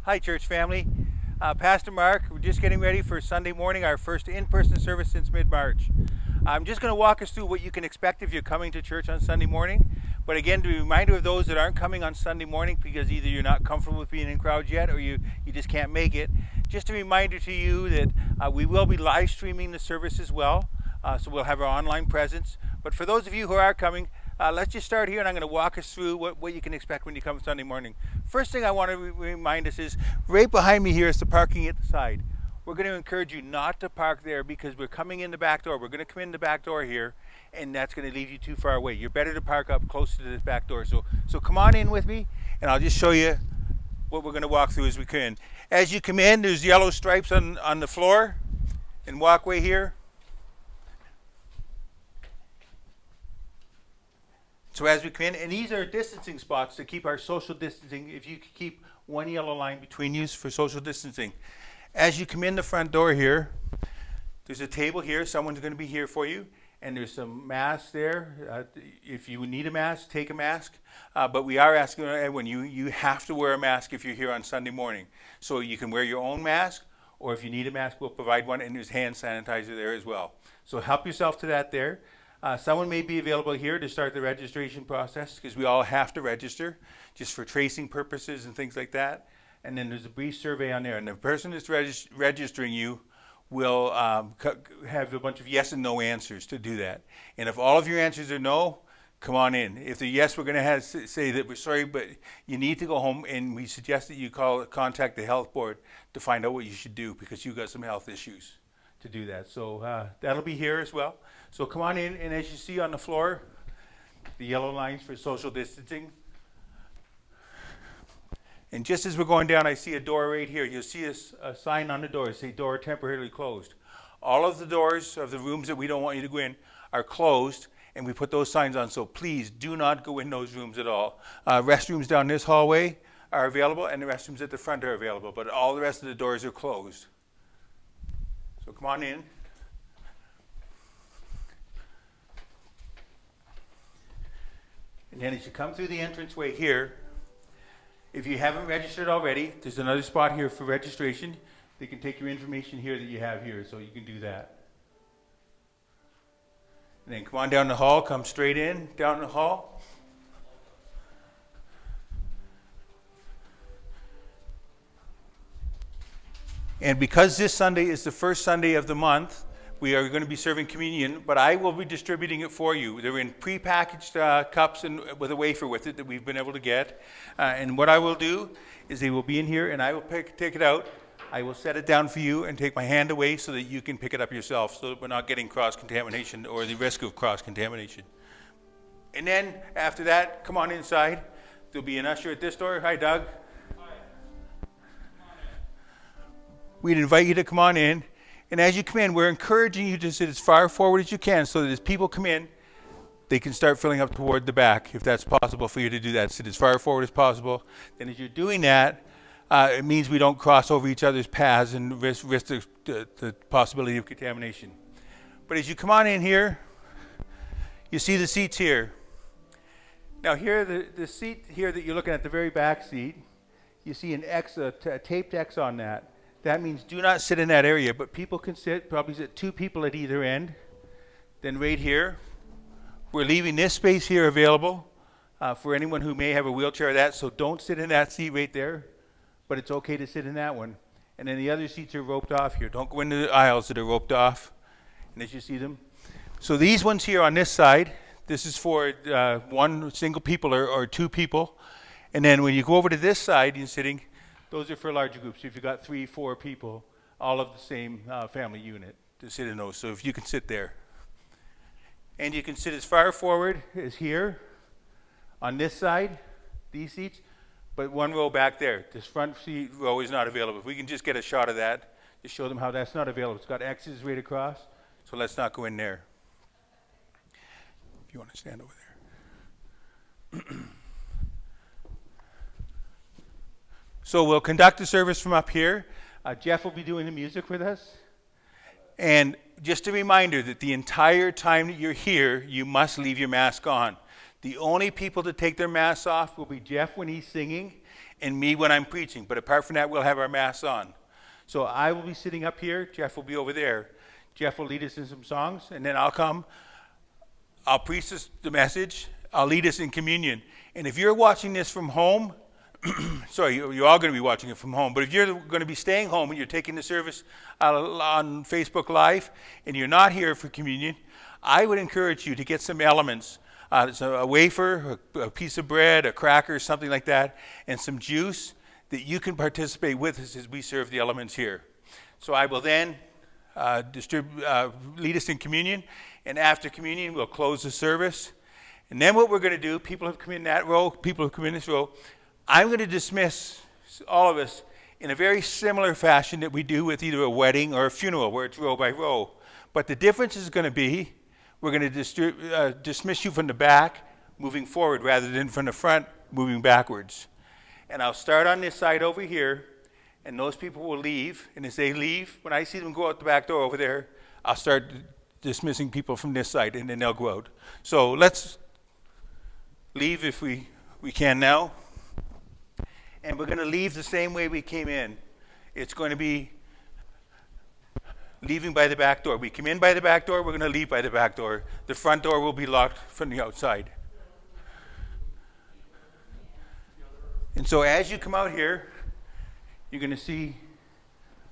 Hi, church family. Pastor Mark, we're just getting ready for Sunday morning, our first in-person service since mid-March. I'm just going to walk us through what you can expect if you're coming to church on Sunday morning. But again, to be a reminder of those that aren't coming on Sunday morning because either you're not comfortable with being in crowds yet or you just can't make it, just a reminder to you that we will be live streaming the service as well. So we'll have our online presence. But for those of you who are coming, let's just start here, and I'm going to walk us through what you can expect when you come Sunday morning. First thing I want to remind us is right behind me here is the parking at the side. We're going to encourage you not to park there because we're coming in the back door. We're going to come in the back door here, and that's going to leave you too far away. You're better to park up closer to this back door. So come on in with me, and I'll just show you what we're going to walk through as we come in. As you come in, there's yellow stripes on the floor and walkway here. So as we come in, and these are distancing spots to keep our social distancing, if you could keep one yellow line between you for social distancing. As you come in the front door here, there's a table here. Someone's going to be here for you. And there's some masks there. If you need a mask, take a mask. But we are asking everyone, you have to wear a mask if you're here on Sunday morning. So you can wear your own mask, or if you need a mask, we'll provide one, and there's hand sanitizer there as well. So help yourself to that there. Someone may be available here to start the registration process because we all have to register just for tracing purposes and things like that. And then there's a brief survey on there. And the person that's registering you will have a bunch of yes and no answers to do that. And if all of your answers are no, come on in. If they're yes, we're going to say that we're sorry, but you need to go home, and we suggest that you contact the health board to find out what you should do because you've got some health issues to do that. So that'll be here as well. So come on in, and as you see on the floor, the yellow lines for social distancing. And just as we're going down, I see a door right here. You'll see a sign on the door, say door temporarily closed. All of the doors of the rooms that we don't want you to go in are closed, and we put those signs on. So please do not go in those rooms at all. Restrooms down this hallway are available, and the restrooms at the front are available, but all the rest of the doors are closed. So come on in. And then as you come through the entranceway here, if you haven't registered already, there's another spot here for registration. They can take your information here that you have here, so you can do that. And then come on down the hall, come straight in, down the hall. And because this Sunday is the first Sunday of the month, we are going to be serving communion, but I will be distributing it for you. They're in prepackaged cups and with a wafer with it that we've been able to get. And what I will do is they will be in here, and I will take it out. I will set it down for you and take my hand away so that you can pick it up yourself, so that we're not getting cross-contamination or the risk of cross-contamination. And then after that, come on inside. There'll be an usher at this door. Hi, Doug. Hi. We'd invite you to come on in. And as you come in, we're encouraging you to sit as far forward as you can so that as people come in, they can start filling up toward the back, if that's possible for you to do that. Sit as far forward as possible. Then as you're doing that, it means we don't cross over each other's paths and risk the possibility of contamination. But as you come on in here, you see the seats here. Now here, the seat here that you're looking at, the very back seat, you see an X, a taped X on that. That means do not sit in that area, but people can probably sit two people at either end. Then right here, we're leaving this space here available for anyone who may have a wheelchair or that, so don't sit in that seat right there, but it's okay to sit in that one. And then the other seats are roped off here. Don't go into the aisles that are roped off, and as you see them. So these ones here on this side, this is for one single people or two people. And then when you go over to this side, you're sitting, those are for larger groups. If you've got 3-4 people, all of the same family unit to sit in those. So if you can sit there. And you can sit as far forward as here on this side, these seats, but one row back there. This front seat row is not available. If we can just get a shot of that, just show them how that's not available. It's got X's right across, so let's not go in there. If you want to stand over there. So we'll conduct the service from up here. Jeff will be doing the music with us. And just a reminder that the entire time that you're here, you must leave your mask on. The only people to take their masks off will be Jeff when he's singing, and me when I'm preaching. But apart from that, we'll have our masks on. So I will be sitting up here. Jeff will be over there. Jeff will lead us in some songs, and then I'll come. I'll preach the message. I'll lead us in communion. And if you're watching this from home, sorry, you're all going to be watching it from home. But if you're going to be staying home and you're taking the service on Facebook Live and you're not here for communion, I would encourage you to get some elements. So a wafer, a piece of bread, a cracker, something like that, and some juice that you can participate with us as we serve the elements here. So I will then lead us in communion, and after communion, we'll close the service. And then what we're going to do, people have come in that row, people have come in this row, I'm going to dismiss all of us in a very similar fashion that we do with either a wedding or a funeral, where it's row by row. But the difference is going to be, we're going to dismiss you from the back, moving forward, rather than from the front, moving backwards. And I'll start on this side over here, and those people will leave. And as they leave, when I see them go out the back door over there, I'll start dismissing people from this side, and then they'll go out. So let's leave if we can now. And we're going to leave the same way we came in. It's going to be leaving by the back door. We come in by the back door, we're going to leave by the back door. The front door will be locked from the outside. And so as you come out here, you're going to see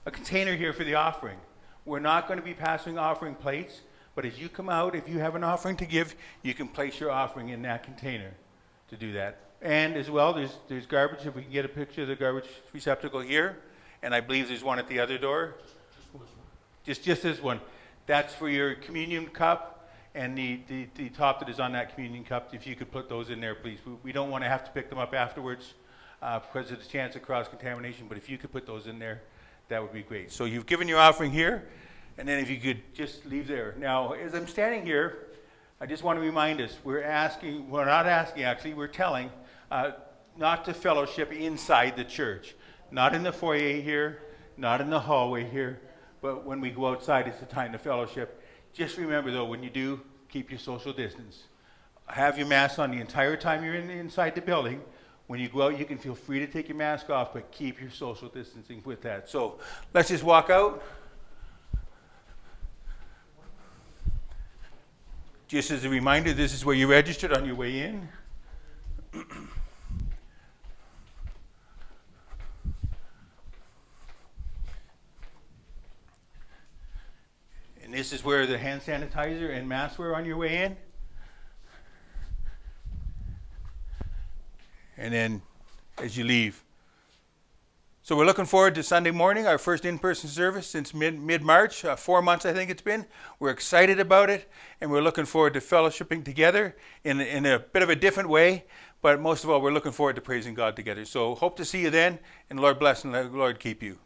a container here for the offering. We're not going to be passing offering plates, but as you come out, if you have an offering to give, you can place your offering in that container to do that. And as well, there's garbage. If we can get a picture of the garbage receptacle here, and I believe there's one at the other door. Just this one. That's for your communion cup, and the top that is on that communion cup. If you could put those in there, please. We don't want to have to pick them up afterwards because of the chance of cross-contamination, but if you could put those in there, that would be great. So you've given your offering here, and then if you could just leave there. Now, as I'm standing here, I just want to remind us, we're telling not to fellowship inside the church. Not in the foyer here, not in the hallway here, but when we go outside, it's the time to fellowship. Just remember, though, when you do, keep your social distance. Have your mask on the entire time you're inside the building. When you go out, you can feel free to take your mask off, but keep your social distancing with that. So let's just walk out. Just as a reminder, this is where you registered on your way in. And this is where the hand sanitizer and masks were on your way in. And then as you leave. So we're looking forward to Sunday morning, our first in-person service since mid-March, 4 months I think it's been. We're excited about it, and we're looking forward to fellowshipping together in a bit of a different way, but most of all, we're looking forward to praising God together. So hope to see you then, and Lord bless and Lord keep you.